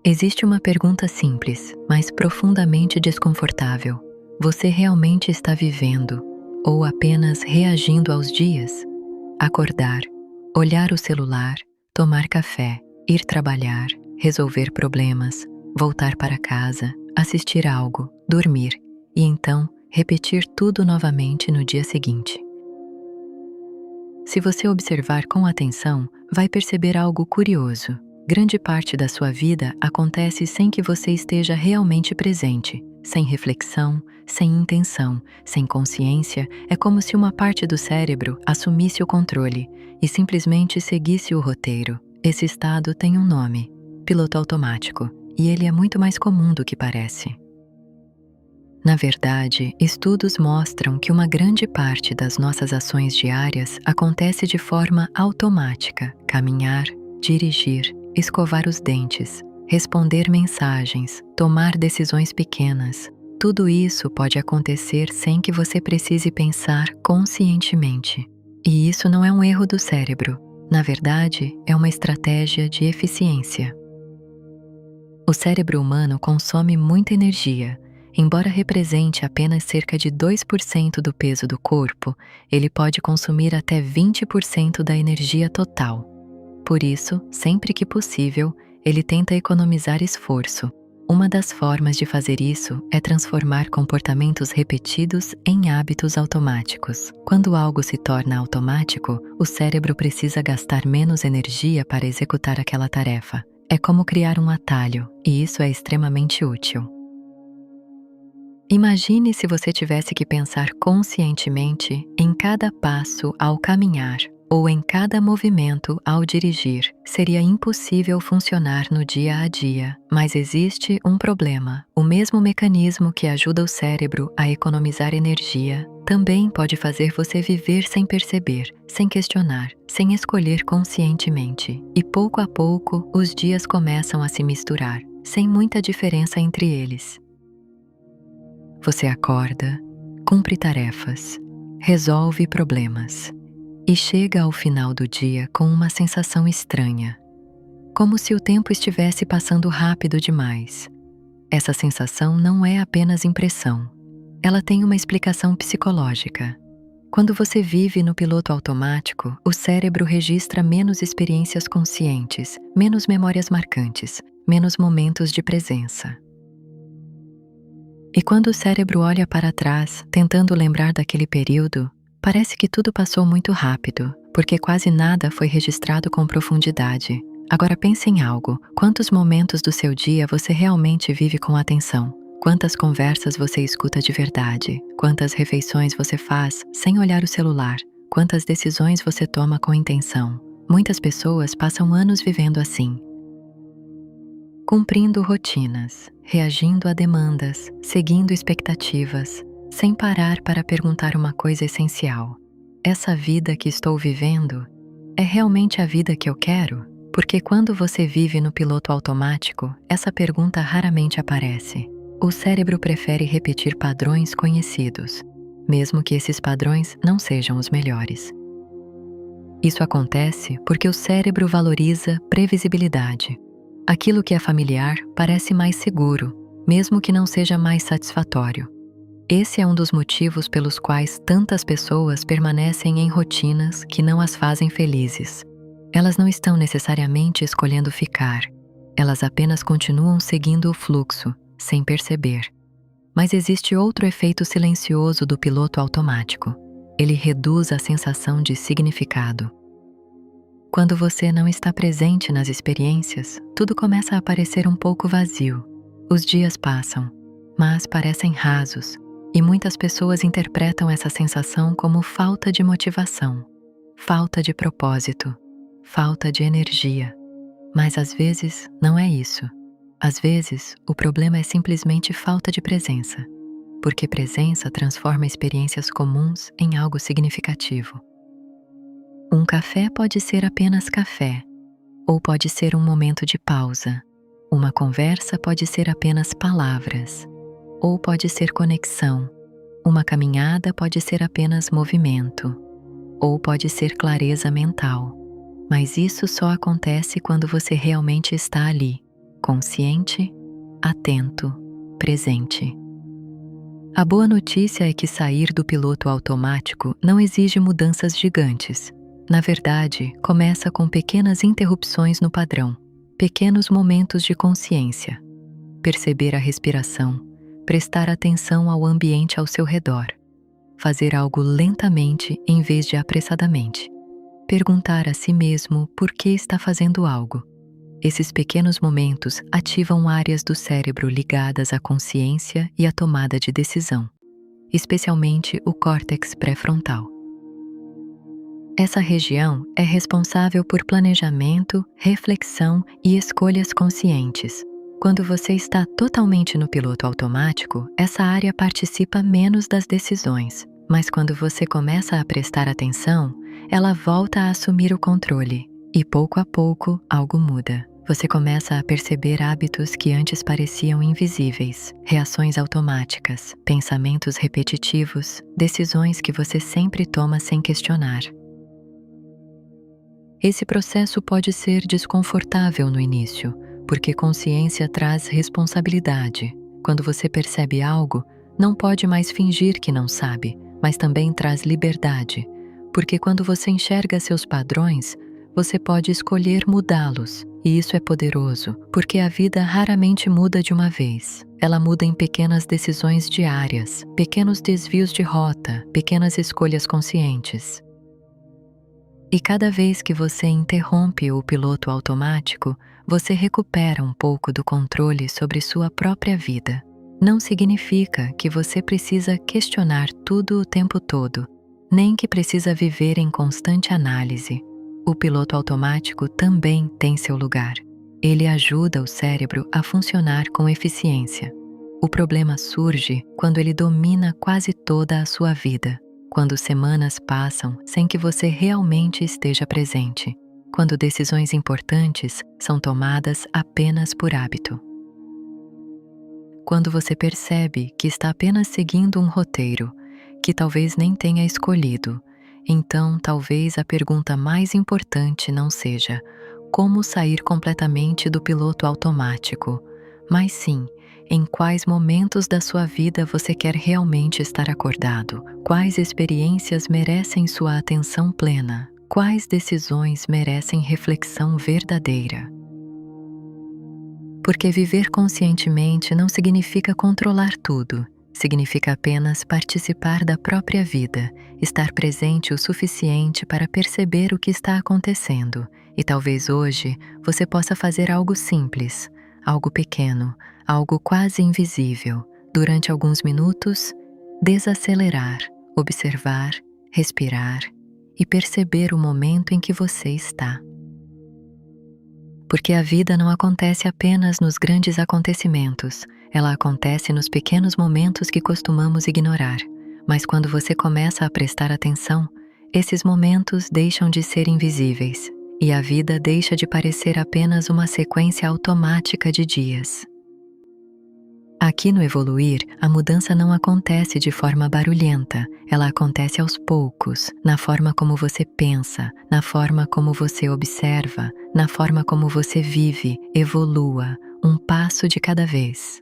Existe uma pergunta simples, mas profundamente desconfortável. Você realmente está vivendo ou apenas reagindo aos dias? Acordar, olhar o celular, tomar café, ir trabalhar, resolver problemas, voltar para casa, assistir algo, dormir e então repetir tudo novamente no dia seguinte. Se você observar com atenção, vai perceber algo curioso. Grande parte da sua vida acontece sem que você esteja realmente presente, sem reflexão, sem intenção, sem consciência. É como se uma parte do cérebro assumisse o controle e simplesmente seguisse o roteiro. Esse estado tem um nome: piloto automático, e ele é muito mais comum do que parece. Na verdade, estudos mostram que uma grande parte das nossas ações diárias acontece de forma automática: caminhar, dirigir, escovar os dentes, responder mensagens, tomar decisões pequenas. Tudo isso pode acontecer sem que você precise pensar conscientemente. E isso não é um erro do cérebro. Na verdade, é uma estratégia de eficiência. O cérebro humano consome muita energia. Embora represente apenas cerca de 2% do peso do corpo, ele pode consumir até 20% da energia total. Por isso, sempre que possível, ele tenta economizar esforço. Uma das formas de fazer isso é transformar comportamentos repetidos em hábitos automáticos. Quando algo se torna automático, o cérebro precisa gastar menos energia para executar aquela tarefa. É como criar um atalho, e isso é extremamente útil. Imagine se você tivesse que pensar conscientemente em cada passo ao caminhar ou em cada movimento ao dirigir. Seria impossível funcionar no dia a dia, mas existe um problema. O mesmo mecanismo que ajuda o cérebro a economizar energia também pode fazer você viver sem perceber, sem questionar, sem escolher conscientemente. E pouco a pouco, os dias começam a se misturar, sem muita diferença entre eles. Você acorda, cumpre tarefas, resolve problemas e chega ao final do dia com uma sensação estranha, como se o tempo estivesse passando rápido demais. Essa sensação não é apenas impressão, ela tem uma explicação psicológica. Quando você vive no piloto automático, o cérebro registra menos experiências conscientes, menos memórias marcantes, menos momentos de presença. E quando o cérebro olha para trás, tentando lembrar daquele período, parece que tudo passou muito rápido, porque quase nada foi registrado com profundidade. Agora pense em algo: quantos momentos do seu dia você realmente vive com atenção? Quantas conversas você escuta de verdade? Quantas refeições você faz sem olhar o celular? Quantas decisões você toma com intenção? Muitas pessoas passam anos vivendo assim, cumprindo rotinas, reagindo a demandas, seguindo expectativas, sem parar para perguntar uma coisa essencial: essa vida que estou vivendo é realmente a vida que eu quero? Porque quando você vive no piloto automático, essa pergunta raramente aparece. O cérebro prefere repetir padrões conhecidos, mesmo que esses padrões não sejam os melhores. Isso acontece porque o cérebro valoriza previsibilidade. Aquilo que é familiar parece mais seguro, mesmo que não seja mais satisfatório. Esse é um dos motivos pelos quais tantas pessoas permanecem em rotinas que não as fazem felizes. Elas não estão necessariamente escolhendo ficar, elas apenas continuam seguindo o fluxo, sem perceber. Mas existe outro efeito silencioso do piloto automático: ele reduz a sensação de significado. Quando você não está presente nas experiências, tudo começa a parecer um pouco vazio. Os dias passam, mas parecem rasos, e muitas pessoas interpretam essa sensação como falta de motivação, falta de propósito, falta de energia. Mas às vezes não é isso. Às vezes, o problema é simplesmente falta de presença, porque presença transforma experiências comuns em algo significativo. Um café pode ser apenas café, ou pode ser um momento de pausa. Uma conversa pode ser apenas palavras, ou pode ser conexão. Uma caminhada pode ser apenas movimento, ou pode ser clareza mental. Mas isso só acontece quando você realmente está ali. consciente, atento, presente. A boa notícia é que sair do piloto automático não exige mudanças gigantes. Na verdade, começa com pequenas interrupções no padrão, pequenos momentos de consciência. Perceber a respiração, prestar atenção ao ambiente ao seu redor. Fazer algo lentamente em vez de apressadamente. Perguntar a si mesmo por que está fazendo algo. Esses pequenos momentos ativam áreas do cérebro ligadas à consciência e à tomada de decisão, especialmente o córtex pré-frontal. Essa região é responsável por planejamento, reflexão e escolhas conscientes. Quando você está totalmente no piloto automático, essa área participa menos das decisões, mas quando você começa a prestar atenção, ela volta a assumir o controle, e pouco a pouco algo muda. Você começa a perceber hábitos que antes pareciam invisíveis, reações automáticas, pensamentos repetitivos, decisões que você sempre toma sem questionar. Esse processo pode ser desconfortável no início, porque consciência traz responsabilidade. Quando você percebe algo, não pode mais fingir que não sabe, mas também traz liberdade, porque quando você enxerga seus padrões, você pode escolher mudá-los, e isso é poderoso, porque a vida raramente muda de uma vez. Ela muda em pequenas decisões diárias, pequenos desvios de rota, pequenas escolhas conscientes. E cada vez que você interrompe o piloto automático, você recupera um pouco do controle sobre sua própria vida. Não significa que você precisa questionar tudo o tempo todo, nem que precisa viver em constante análise. O piloto automático também tem seu lugar. Ele ajuda o cérebro a funcionar com eficiência. O problema surge quando ele domina quase toda a sua vida, quando semanas passam sem que você realmente esteja presente, quando decisões importantes são tomadas apenas por hábito. Quando você percebe que está apenas seguindo um roteiro, que talvez nem tenha escolhido, então talvez a pergunta mais importante não seja como sair completamente do piloto automático, mas sim, em quais momentos da sua vida você quer realmente estar acordado, quais experiências merecem sua atenção plena, quais decisões merecem reflexão verdadeira. Porque viver conscientemente não significa controlar tudo, significa apenas participar da própria vida, estar presente o suficiente para perceber o que está acontecendo, e talvez hoje você possa fazer algo simples, algo pequeno, algo quase invisível, durante alguns minutos, desacelerar, observar, respirar e perceber o momento em que você está. Porque a vida não acontece apenas nos grandes acontecimentos, ela acontece nos pequenos momentos que costumamos ignorar. Mas quando você começa a prestar atenção, esses momentos deixam de ser invisíveis, e a vida deixa de parecer apenas uma sequência automática de dias. Aqui no Evoluir, a mudança não acontece de forma barulhenta, ela acontece aos poucos, na forma como você pensa, na forma como você observa, na forma como você vive. Evolua, um passo de cada vez.